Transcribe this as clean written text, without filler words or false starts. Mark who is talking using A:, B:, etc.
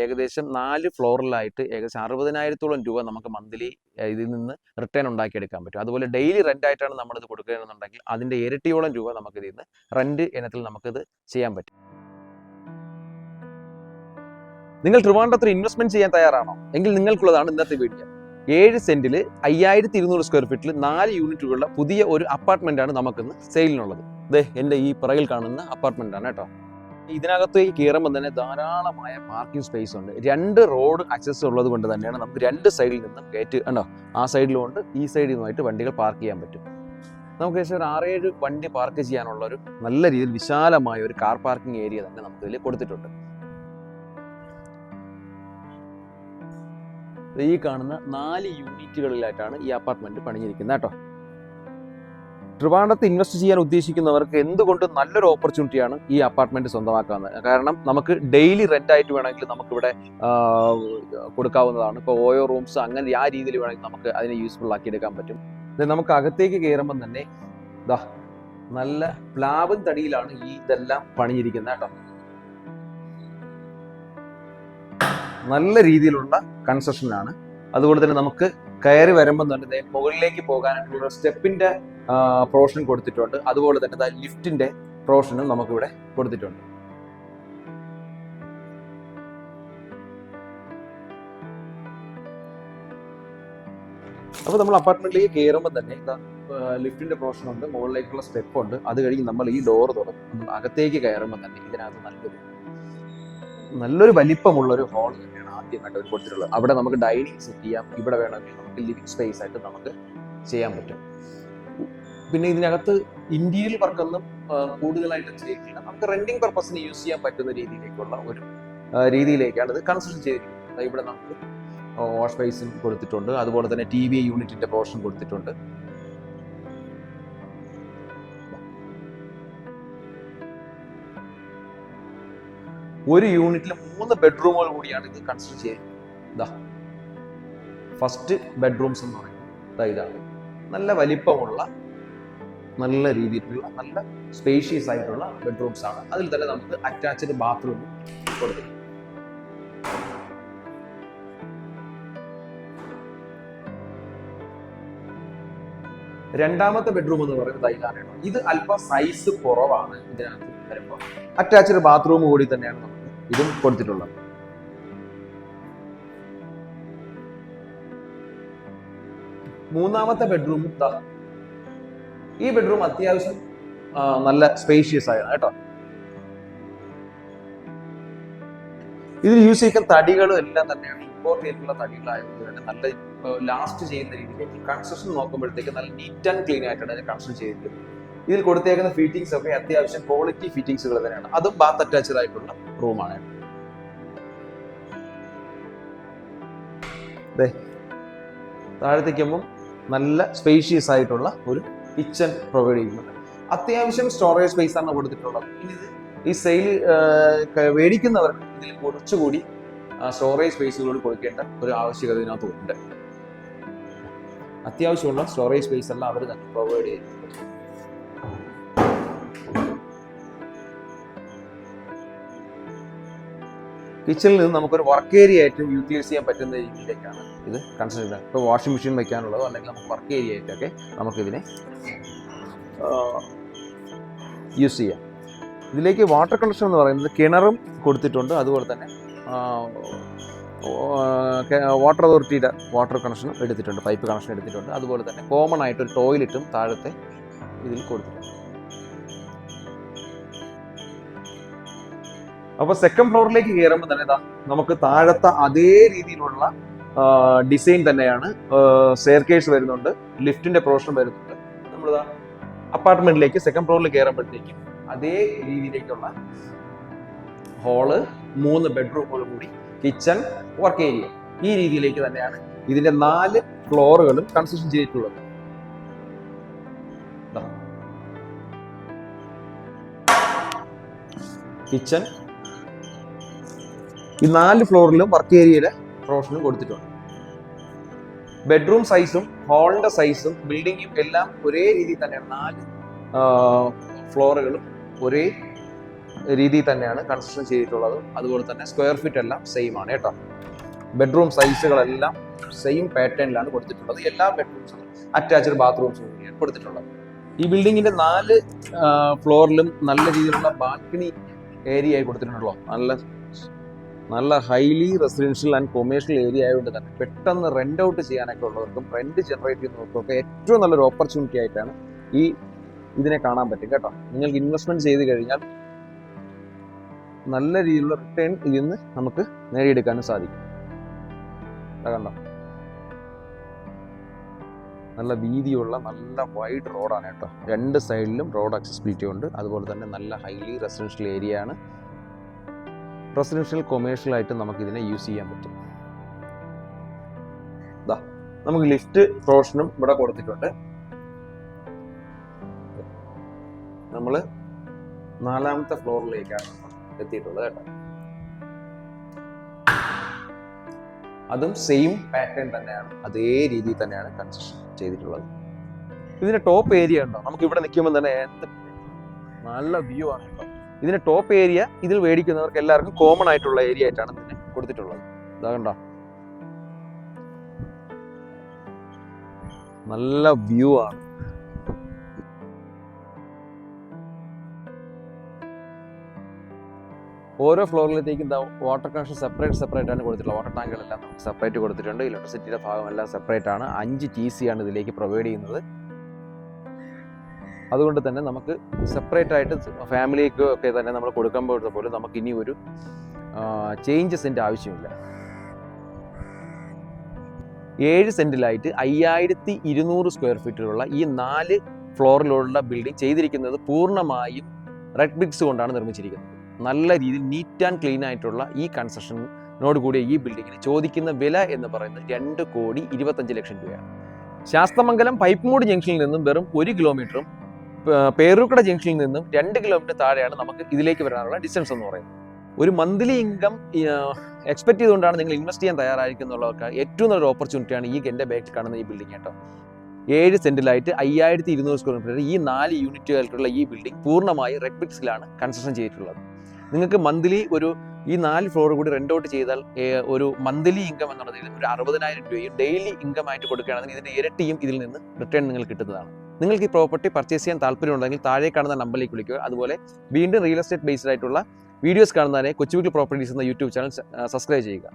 A: ഏകദേശം 4 ഫ്ലോറിലായിട്ട് ഏകദേശം 60,000-ഓളം രൂപ നമുക്ക് മന്ത്ലി ഇതിൽ നിന്ന് റിട്ടേൺ ഉണ്ടാക്കിയെടുക്കാൻ പറ്റും. അതുപോലെ ഡെയിലി റെന്റ് ആയിട്ടാണ് നമ്മളിത് കൊടുക്കുകയാണെന്നുണ്ടെങ്കിൽ അതിൻ്റെ ഇരട്ടിയോളം രൂപ നമുക്ക് ഇതിൽ നിന്ന് റെന്റ് ഇനത്തിൽ നമുക്കിത് ചെയ്യാൻ പറ്റും. നിങ്ങൾ ട്രിവാൻഡ്രത്തിൽ ഇൻവെസ്റ്റ്മെന്റ് ചെയ്യാൻ തയ്യാറാണോ എങ്കിൽ നിങ്ങൾക്കുള്ളതാണ് ഇന്നത്തെ വീഡിയോ. 7 സെന്റിൽ 5200 സ്ക്വയർ ഫീറ്റിൽ 4 യൂണിറ്റുകളുള്ള പുതിയ ഒരു അപ്പാർട്ട്മെന്റ് ആണ് നമുക്കിന്ന് സെയിലിനുള്ളത്. എൻ്റെ ഈ പുറകിൽ കാണുന്ന അപ്പാർട്ട്മെന്റ് ആണ് കേട്ടോ. ഇതിനകത്തേക്ക് കയറുമ്പോൾ തന്നെ ധാരാളമായ പാർക്കിംഗ് സ്പേസ് ഉണ്ട്. 2 റോഡ് ആക്സസ് ഉള്ളത് കൊണ്ട് തന്നെയാണ് നമുക്ക് 2 സൈഡിൽ നിന്നും ഗേറ്റ് ഉണ്ടോ, ആ സൈഡിലും ഉണ്ട്, ഈ സൈഡിൽ നിന്നുമായിട്ട് വണ്ടികൾ പാർക്ക് ചെയ്യാൻ പറ്റും. നമുക്ക് ഏകദേശം ഒരു 6-7 വണ്ടി പാർക്ക് ചെയ്യാനുള്ള ഒരു നല്ല രീതിയിൽ വിശാലമായ ഒരു കാർ പാർക്കിംഗ് ഏരിയ തന്നെ നമുക്ക് ഇതിൽ കൊടുത്തിട്ടുണ്ട്. ഈ കാണുന്ന 4 യൂണിറ്റുകളിലായിട്ടാണ് ഈ അപ്പാർട്ട്മെന്റ് പണിഞ്ഞിരിക്കുന്നത് കേട്ടോ. ട്രിവാൻഡ്രത്ത് ഇൻവെസ്റ്റ് ചെയ്യാൻ ഉദ്ദേശിക്കുന്നവർക്ക് എന്തുകൊണ്ട് നല്ലൊരു ഓപ്പർച്യൂണിറ്റിയാണ് ഈ അപ്പാർട്ട്മെന്റ് സ്വന്തമാക്കുന്നത്. കാരണം നമുക്ക് ഡെയിലി റെന്റ് ആയിട്ട് വേണമെങ്കിൽ നമുക്കിവിടെ കൊടുക്കാവുന്നതാണ്. ഇപ്പോൾ ഓയോ റൂംസ് അങ്ങനെ ആ രീതിയിൽ വേണമെങ്കിൽ നമുക്ക് അതിനെ യൂസ്ഫുൾ ആക്കി എടുക്കാൻ പറ്റും. നമുക്ക് അകത്തേക്ക് കയറുമ്പം തന്നെ നല്ല പ്ലാവിൻ തടിയിലാണ് ഈ ഇതെല്ലാം പണിഞ്ഞിരിക്കുന്നത് കേട്ടോ. നല്ല രീതിയിലുള്ള കൺസ്ട്രക്ഷനാണ്. അതുപോലെ തന്നെ നമുക്ക് കയറി വരുമ്പോൾ തന്നെ മുകളിലേക്ക് പോകാനായിട്ടുള്ള സ്റ്റെപ്പിന്റെ പ്രൊവിഷൻ കൊടുത്തിട്ടുണ്ട്. അതുപോലെ തന്നെ ലിഫ്റ്റിന്റെ പ്രൊവിഷനും നമുക്കിവിടെ കൊടുത്തിട്ടുണ്ട്. അപ്പോൾ നമ്മൾ അപ്പാർട്ട്മെന്റിലേക്ക് കയറുമ്പോൾ തന്നെ ലിഫ്റ്റിന്റെ പ്രൊവിഷൻ ഉണ്ട്, മുകളിലേക്കുള്ള സ്റ്റെപ്പ് ഉണ്ട്. അത് കഴിഞ്ഞ് നമ്മൾ ഈ ഡോർ തുറക്കും. നമ്മൾ അകത്തേക്ക് കയറുമ്പോൾ തന്നെ ഇതിനകത്ത് നല്ലൊരു വലിപ്പമുള്ളൊരു ഹാൾ തന്നെയാണ് ആദ്യമായിട്ട് അവർ കൊടുത്തിട്ടുള്ളത്. അവിടെ നമുക്ക് ഡൈനിങ് സെറ്റ് ചെയ്യാം. ഇവിടെ വേണമെങ്കിൽ നമുക്ക് ലിവിംഗ് സ്പേസ് ആയിട്ട് നമുക്ക് ചെയ്യാൻ പറ്റും. പിന്നെ ഇതിനകത്ത് ഇന്റീരിയർ വർക്കൊന്നും കൂടുതലായിട്ട് ചെയ്തിട്ടില്ല. നമുക്ക് റെന്റിങ് പർപ്പസിന് യൂസ് ചെയ്യാൻ പറ്റുന്ന രീതിയിലേക്കുള്ള ഒരു രീതിയിലേക്കാണ് ഇത് കൺസ്ട്രക്ട് ചെയ്തിരിക്കുന്നത്. ഇവിടെ നമുക്ക് വാഷ് ബേസിൻ കൊടുത്തിട്ടുണ്ട്. അതുപോലെ തന്നെ TV യൂണിറ്റിന്റെ പോർഷൻ കൊടുത്തിട്ടുണ്ട്. ഒരു യൂണിറ്റിൽ 3 ബെഡ്റൂമുകൾ കൂടിയാണ് ഇത് കൺസ്ട്രക്ട് ചെയ്തിരിക്കുന്നത്. ഫസ്റ്റ് ബെഡ്റൂംസ് എന്ന് പറയുന്നത് ഇതാണ്. നല്ല വലിപ്പമുള്ള നല്ല രീതിയിലുള്ള നല്ല സ്പേഷ്യസ് ആയിട്ടുള്ള ബെഡ്റൂംസ് ആണ്. അതിൽ തന്നെ നമുക്ക് അറ്റാച്ച്ഡ് ബാത്റൂം കൊടുത്തിട്ടുണ്ട്. രണ്ടാമത്തെ ബെഡ്റൂം എന്ന് പറയുന്നത് ഇതാണ്. ഇത് അല്പം സൈസ് കുറവാണ്. ഇതിനകത്ത് വരുമ്പോൾ അറ്റാച്ച്ഡ് ബാത്റൂം കൂടി തന്നെയാണ് നമുക്ക് ഇതും കൊടുത്തിട്ടുള്ളത്. മൂന്നാമത്തെ ബെഡ്റൂം ഈ ബെഡ്റൂം അത്യാവശ്യം നല്ല സ്പേഷ്യസ് ആയിരുന്നു കേട്ടോ. ഇതിൽ യൂസ് ചെയ്യുന്ന തടികളും എല്ലാം തന്നെയാണ് ഇമ്പോർട്ട് ചെയ്തിട്ടുള്ള തടികളായതുകൊണ്ട് തന്നെ നല്ല ലാസ്റ്റ് ചെയ്യുന്ന രീതിയിലേക്ക് കൺസ്ട്രക്ഷൻ നോക്കുമ്പോഴത്തേക്ക് നല്ല നീറ്റ് ആൻഡ് ക്ലീൻ ആയിട്ടാണ് ഇത് കൺസ്ട്രക്ട് ചെയ്തിരിക്കുന്നത്. ഇതിൽ കൊടുത്തേക്കുന്ന ഫിറ്റിംഗ്സ് ഒക്കെ അത്യാവശ്യം ക്വാളിറ്റി ഫിറ്റിംഗ്സുകൾ തന്നെയാണ്. അതും ബാത്ത് അറ്റാച്ച്ഡ് ആയിട്ടുള്ള റൂമാണ്. താഴത്തേക്കുമ്പം നല്ല സ്പേഷ്യസ് ആയിട്ടുള്ള ഒരു കിച്ചൺ പ്രൊവൈഡ് ചെയ്യുന്നുണ്ട്. അത്യാവശ്യം സ്റ്റോറേജ് സ്പേസ് ആണ് കൊടുത്തിട്ടുള്ളത്. ഇനി ഈ സെയിൽ മേടിക്കുന്നവർക്ക് ഇതിൽ കുറച്ചുകൂടി സ്റ്റോറേജ് സ്പേസുകൾ കൊടുക്കേണ്ട ഒരു ആവശ്യകത ഇതിനകത്തുണ്ട്. അത്യാവശ്യമുള്ള സ്റ്റോറേജ് സ്പേസ് എല്ലാം അവർ തന്നെ പ്രൊവൈഡ് ചെയ്യുന്നുണ്ട്. കിച്ചണിൽ നിന്ന് നമുക്കൊരു വർക്ക് ഏരിയ ആയിട്ട് യൂട്ടിലൈസ് ചെയ്യാൻ പറ്റുന്ന രീതിയിലേക്കാണ് ഇത് കൺസിഡർ ചെയ്യുന്നത്. ഇപ്പോൾ വാഷിംഗ് മെഷീൻ വയ്ക്കാനുള്ളതോ അല്ലെങ്കിൽ നമുക്ക് വർക്ക് ഏരിയ ആയിട്ടൊക്കെ നമുക്കിതിനെ യൂസ് ചെയ്യാം. ഇതിലേക്ക് വാട്ടർ കണക്ഷൻ എന്ന് പറയുന്നത് കിണറും കൊടുത്തിട്ടുണ്ട്. അതുപോലെ തന്നെ വാട്ടർ അതോറിറ്റിയുടെ വാട്ടർ കണക്ഷനും എടുത്തിട്ടുണ്ട്, പൈപ്പ് കണക്ഷൻ എടുത്തിട്ടുണ്ട്. അതുപോലെ തന്നെ കോമൺ ആയിട്ട് ഒരു ടോയ്ലറ്റും താഴത്തെ ഇതിൽ കൊടുത്തിട്ടുണ്ട്. അപ്പോൾ സെക്കൻഡ് ഫ്ലോറിലേക്ക് കയറുമ്പോൾ തന്നെ നമുക്ക് താഴത്തെ അതേ രീതിയിലുള്ള ഡിസൈൻ തന്നെയാണ്. സ്റ്റെയർകേസ് വരുന്നുണ്ട്, ലിഫ്റ്റിന്റെ പ്രൊവിഷൻ വരുന്നുണ്ട്. നമ്മൾ അപ്പാർട്ട്മെന്റിലേക്ക് സെക്കൻഡ് ഫ്ലോറിൽ കയറുമ്പോഴത്തേക്കും അതേ രീതിയിലേക്കുള്ള ഹാള്, 3 ബെഡ്റൂമുകൾ കൂടി, കിച്ചൺ, വർക്ക് ഏരിയ, ഈ രീതിയിലേക്ക് തന്നെയാണ് ഇതിന്റെ 4 ഫ്ലോറുകളും കൺസ്ട്രക്ഷൻ ചെയ്തിട്ടുള്ളത്. കിച്ചൺ, ഈ 4 ഫ്ലോറിലും വർക്ക് ഏരിയയിലെ പ്രൊവിഷനും കൊടുത്തിട്ടുണ്ട്. ബെഡ്റൂം സൈസും ഹാളിന്റെ സൈസും ബിൽഡിങ്ങും എല്ലാം ഒരേ രീതിയിൽ തന്നെയാണ്. 4 ഫ്ലോറുകളും ഒരേ രീതിയിൽ തന്നെയാണ് കൺസ്ട്രക്ഷൻ ചെയ്തിട്ടുള്ളത്. അതുപോലെ തന്നെ സ്ക്വയർ ഫീറ്റ് എല്ലാം സെയിം ആണ് കേട്ടോ. ബെഡ്റൂം സൈസുകളെല്ലാം സെയിം പാറ്റേണിലാണ് കൊടുത്തിട്ടുള്ളത്. എല്ലാ ബെഡ്റൂംസും അറ്റാച്ച്ഡ് ബാത്റൂംസും കൂടിയാണ് കൊടുത്തിട്ടുള്ളത്. ഈ ബിൽഡിങ്ങിന്റെ 4 ഫ്ലോറിലും നല്ല രീതിയിലുള്ള ബാൽക്കണി ഏരിയ ആയി കൊടുത്തിട്ടുണ്ടല്ലോ. നല്ല highly residential and commercial area ആയതുകൊണ്ട് തന്നെ പെട്ടെന്ന് റെന്റ് ഔട്ട് ചെയ്യാനൊക്കെ ഉള്ളവർക്കും റെന്റ് ജനറേറ്റ് ചെയ്യുന്നവർക്കൊക്കെ ഏറ്റവും നല്ലൊരു ഓപ്പർച്യൂണിറ്റി ആയിട്ടാണ് ഇതിനെ കാണാൻ പറ്റും കേട്ടോ. നിങ്ങൾക്ക് ഇൻവെസ്റ്റ്മെന്റ് ചെയ്ത് കഴിഞ്ഞാൽ നല്ല രീതിയിലുള്ള റിട്ടേൺ ഇതിൽ നിന്ന് നമുക്ക് നേടിയെടുക്കാനും സാധിക്കും. കണ്ടോ, നല്ല വീതിയുള്ള നല്ല വൈഡ് റോഡാണ് കേട്ടോ. 2 സൈഡിലും റോഡ് അക്സസിബിലിറ്റി ഉണ്ട്. അതുപോലെ തന്നെ നല്ല ഹൈലി റെസിഡൻഷ്യൽ ഏരിയ ആണ്. റെസിഡൻഷ്യൽ കൊമേഴ്ഷ്യൽ ആയിട്ട് നമുക്ക് ഇതിനെ യൂസ് ചെയ്യാൻ പറ്റും. നമുക്ക് ലിഫ്റ്റ് പ്രൊവിഷനും ഇവിടെ കൊടുത്തിട്ടുണ്ട്. നമ്മൾ 4ാമത്തെ ഫ്ലോറിലേക്കാണ് എത്തിയിട്ടുള്ളത് കേട്ടോ. അതും സെയിം പാറ്റേൺ തന്നെയാണ്, അതേ രീതിയിൽ തന്നെയാണ് കൺസ്ട്രക്ഷൻ ചെയ്തിട്ടുള്ളത്. ഇതിന്റെ ടോപ്പ് ഏരിയ ഉണ്ടോ, നമുക്ക് ഇവിടെ നിൽക്കുമ്പോൾ തന്നെ നല്ല വ്യൂ ആണ് കേട്ടോ. ഇതിന്റെ ടോപ്പ് ഏരിയ ഇതിൽ മേടിക്കുന്നവർക്ക് എല്ലാവർക്കും കോമൺ ആയിട്ടുള്ള ഏരിയ ആയിട്ടാണ് ഇതിനെ കൊടുത്തിട്ടുള്ളത്. ഇതാ കണ്ടോ, നല്ല വ്യൂ ആണ്. ഓരോ ഫ്ലോറിലത്തേക്കും വാട്ടർ കണക്ഷൻ സെപ്പറേറ്റ് ആണ് കൊടുത്തിട്ടുള്ളത്. വാട്ടർ ടാങ്കുകളെല്ലാം നമുക്ക് സെപ്പറേറ്റ് കൊടുത്തിട്ടുണ്ട്. ഇലക്ട്രിസിറ്റിയുടെ ഭാഗമെല്ലാം സെപ്പറേറ്റ് ആണ്. 5 TC ആണ് ഇതിലേക്ക് പ്രൊവൈഡ് ചെയ്യുന്നത്. അതുകൊണ്ട് തന്നെ നമുക്ക് സെപ്പറേറ്റ് ആയിട്ട് ഫാമിലിക്ക് ഒക്കെ തന്നെ നമ്മൾ കൊടുക്കുമ്പോൾ പോലും നമുക്ക് ഇനി ഒരു ചേഞ്ചസിൻ്റെ ആവശ്യമില്ല. 7 സെന്റിലായിട്ട് 5200 സ്ക്വയർ ഫീറ്റിലുള്ള ഈ 4 ഫ്ലോറിലുള്ള ബിൽഡിംഗ് ചെയ്തിരിക്കുന്നത് പൂർണ്ണമായും റെഡ് ബ്രിക്സ് കൊണ്ടാണ് നിർമ്മിച്ചിരിക്കുന്നത്. നല്ല രീതിയിൽ നീറ്റ് ആൻഡ് ക്ലീൻ ആയിട്ടുള്ള ഈ കൺസ്ട്രക്ഷനോട് കൂടിയ ഈ ബിൽഡിങ്ങിന് ചോദിക്കുന്ന വില എന്ന് പറയുന്നത് 2,25,00,000 രൂപയാണ്. ശാസ്തമംഗലം പൈപ്പ്മൂട് ജംഗ്ഷനിൽ നിന്നും വെറും 1 കിലോമീറ്ററും പേരൂർക്കട ജംഗ്ഷനിൽ നിന്നും 2 കിലോമീറ്റർ താഴെയാണ് നമുക്ക് ഇതിലേക്ക് വരാനുള്ള ഡിസ്റ്റൻസ് എന്ന് പറയുന്നത്. ഒരു മന്ത്ലി ഇൻകം എക്സ്പെക്ട് ചെയ്തുകൊണ്ടാണ് നിങ്ങൾ ഇൻവെസ്റ്റ് ചെയ്യാൻ തയ്യാറായിരിക്കുന്നുള്ളവർക്ക് ഏറ്റവും നല്ലൊരു ഓപ്പർച്യൂണിറ്റിയാണ് ഈ എൻ്റെ ബാക്കിൽ കാണുന്ന ഈ ബിൽഡിംഗ് കേട്ടോ. 7 സെന്റിലായിട്ട് 5200 സ്ക്വയർ മീറ്റർ ഈ 4 യൂണിറ്റുകൾക്കുള്ള ഈ ബിൽഡിംഗ് പൂർണ്ണമായി റെഡ് ബ്രിക്സിലാണ് കൺസ്ട്രക്ഷൻ ചെയ്തിട്ടുള്ളത്. നിങ്ങൾക്ക് മന്ത്ലി ഈ 4 ഫ്ലോർ കൂടി റെന്റ് ഔട്ട് ചെയ്താൽ ഒരു മന്ത്ലി ഇൻകം എന്നുള്ളത് ഒരു 60,000 രൂപയും ഡെയിലി ഇൻകം ആയിട്ട് കൊടുക്കുകയാണെങ്കിൽ ഇതിന്റെ ഇരട്ടിയും ഇതിൽ നിന്ന് റിട്ടേൺ നിങ്ങൾക്ക് കിട്ടുന്നതാണ്. നിങ്ങൾക്ക് ഈ പ്രോപ്പർട്ടി പർച്ചേസ് ചെയ്യാൻ താല്പര്യമുണ്ടെങ്കിൽ താഴെ കാണുന്ന നമ്പറിലേക്ക് വിളിക്കുക. അതുപോലെ വീണ്ടും റിയൽ എസ്റ്റേറ്റ് ബേസ്ഡ് ആയിട്ടുള്ള വീഡിയോസ് കാണുന്നതിനെ കൊച്ചുവീട്ടിൽ പ്രോപ്പർട്ടീസ് എന്ന യൂട്യൂബ് ചാനൽ സബ്സ്ക്രൈബ് ചെയ്യുക.